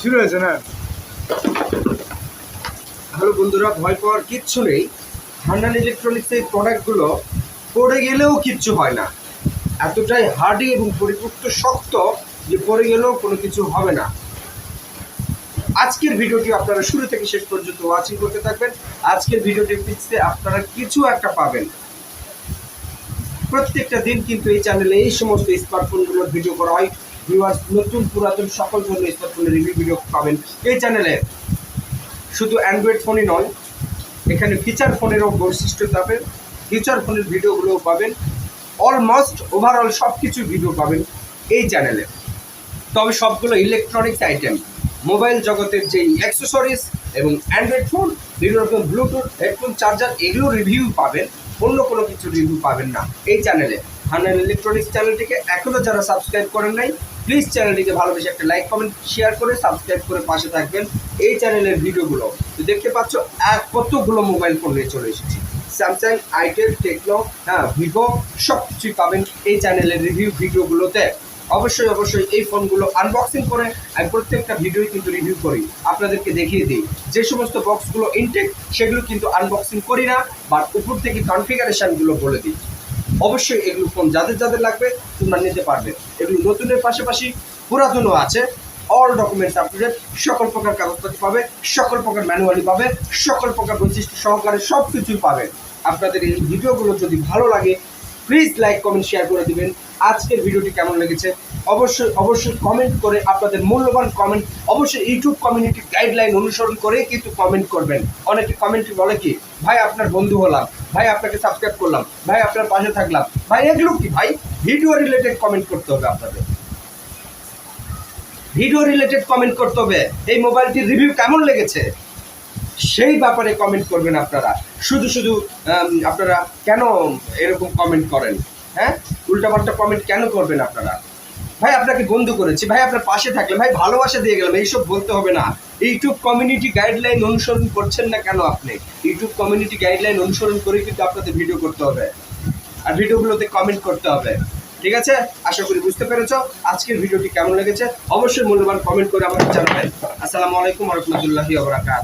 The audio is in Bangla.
শুরু হয়েছে না? হ্যালো বন্ধুরা, ভয় পাওয়ার কিচ্ছু নেই। হান্নান ইলেকট্রনিক্স এই প্রোডাক্টগুলো পড়ে গেলেও কিচ্ছু হয় না। এতটাই হার্ডি এবং পরিপুষ্ট শক্ত যে পড়ে গেলেও কোনো কিছু হবে না। আজকের ভিডিওটি আপনারা শুরু থেকে শেষ পর্যন্ত ওয়াচিং করতে থাকবেন। আজকের ভিডিওটির পিছনে আপনারা কিছু একটা পাবেন। প্রত্যেকটা দিন কিন্তু এই চ্যানেলে এই সমস্ত স্মার্টফোনগুলোর ভিডিও করা হয়। ভিউয়ার্স, নতুন পুরাতন সকল ধরনের স্মার্টফোনের রিভিউ ভিডিও পাবেন এই চ্যানেলে। শুধু অ্যান্ড্রয়েড ফোনই নয়, এখানে ফিচার ফোনেরও বৈশিষ্ট্য পাবেন, ফিচার ফোনের ভিডিওগুলোও পাবেন। অলমোস্ট ওভারঅল সব কিছু ভিডিও পাবেন এই চ্যানেলে। তবে সবগুলো ইলেকট্রনিক্স আইটেম, মোবাইল জগতের যেই অ্যাক্সেসরিজ এবং অ্যান্ড্রয়েড ফোন, বিভিন্ন রকম ব্লুটুথ, হেডফোন, চার্জার, এগুলো রিভিউ পাবেন। অন্য কোনো কিছু রিভিউ পাবেন না এই চ্যানেলে। হান্নান ইলেকট্রনিক্স চ্যানেলটিকে এখনও যারা সাবস্ক্রাইব করেন নাই, প্লিজ চ্যানেলটিকে ভালোবেসে একটা লাইক, কমেন্ট, শেয়ার করে সাবস্ক্রাইব করে পাশে থাকবেন। এই চ্যানেলের ভিডিওগুলো তো দেখতে পাচ্ছ, কতগুলো মোবাইল ফোন নিয়ে চলে এসেছি। স্যামসাং, আইটেল, টেকনো, ভিভো, সব কিছুই পাবেন এই চ্যানেলের রিভিউ ভিডিওগুলোতে। অবশ্যই এই ফোনগুলো আনবক্সিং করে আমি প্রত্যেকটা ভিডিও কিন্তু রিভিউ করি, আপনাদেরকে দেখিয়ে দিই। যে সমস্ত বক্সগুলো ইনটেক সেগুলো কিন্তু আনবক্সিং করি না, বাট উপর থেকে কনফিগারেশনগুলো বলে দিই। অবশ্যই এগুলো ফোন যাদের লাগবে তোমরা নিতে পারবে। এগুলো নতুনের পাশাপাশি পুরাতনও আছে। All documents up to date, সকল প্রকার কাগজপত্র পাবে, সকল প্রকার ম্যানুয়ালি পাবে, সকল প্রকার বৈশিষ্ট্য সহকারে সব কিছুই পাবে। আপনাদের এই ভিডিওগুলো যদি ভালো লাগে, প্লিজ লাইক, কমেন্ট, শেয়ার করে দিবেন। আজকের ভিডিওটি কেমন লেগেছে অবশ্যই কমেন্ট করে আপনাদের মূল্যবান কমেন্ট অবশ্যই ইউটিউব কমিউনিটি গাইডলাইন অনুসরণ করে কিন্তু কমেন্ট করবেন। অনেকে কমেন্টে বলে কি, ভাই আপনার বন্ধু হলাম, ভাই আপনাকে সাবস্ক্রাইব করলাম, ভাই আপনার পাশে থাকলাম। ভাই এগুলো কি ভাই? ভিডিও রিলেটেড কমেন্ট করতে হবে আপনাদের, ভিডিও রিলেটেড কমেন্ট করতে হবে। এই মোবাইলটির রিভিউ কেমন লেগেছে সেই ব্যাপারে কমেন্ট করবেন আপনারা। শুধু আপনারা কেন এরকম কমেন্ট করেন? হ্যাঁ, উল্টাপাল্টা কমেন্ট কেন করবেন আপনারা? ভাই আপনাকে বন্ধু করেছি, ভাই আপনার পাশে থাকলে, ভাই ভালোবাসা দিয়ে গেলাম, এইসব বলতে হবে না। ইউটিউব কমিউনিটি গাইডলাইন অনুসরণ করছেন না কেন আপনি? ইউটিউব কমিউনিটি গাইডলাইন অনুসরণ করে কিন্তু আপনাদের ভিডিও করতে হবে আর ভিডিওগুলোতে কমেন্ট করতে হবে। ঠিক আছে, আশা করি বুঝতে পেরেছ। আজকের ভিডিওটি কেমন লেগেছে অবশ্যই মূল্যবান কমেন্ট করে আমাকে জানাবেন। আসসালামু আলাইকুম ওয়া রাহমাতুল্লাহি ওয়া বারাকাতুহু।